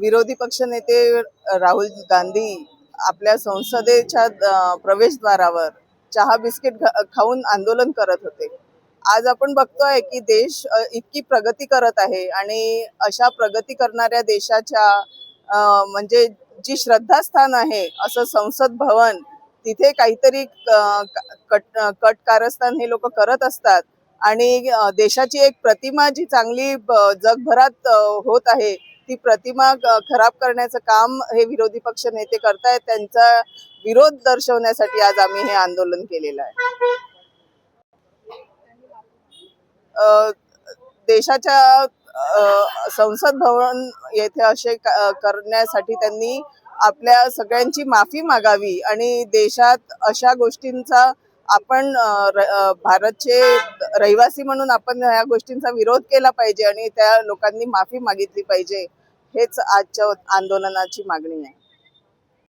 विरोधी पक्षनेते राहुल गांधी आपल्या संसदेच्या प्रवेशद्वारावर चहा बिस्किट खाऊन आंदोलन करत होते। आज आपण बघतोय की देश इतकी प्रगती करत आहे आणि अशा प्रगती करणाऱ्या देशाच्या म्हणजे जी श्रद्धास्थान आहे असं संसद भवन, तिथे काहीतरी कट कारस्थान हे लोक करत असतात आणि देशाची एक प्रतिमा जी चांगली जगभरात होत आहे ती प्रतिमा खराब करण्याचं काम हे विरोधी पक्ष नेते करतायत। त्यांचा विरोध दर्शवण्यासाठी आज आम्ही हे आंदोलन केलेलं आहे। देशाच्या संसद भवन येथे असे करण्यासाठी त्यांनी आपल्या सगळ्यांची माफी मागावी आणि देशात अशा गोष्टींचा आपण भारतचे रहिवासी म्हणून आपण ह्या गोष्टींचा विरोध केला पाहिजे आणि त्या लोकांनी माफी मागितली पाहिजे। हेच आजच्या आंदोलनाची मागणी आहे।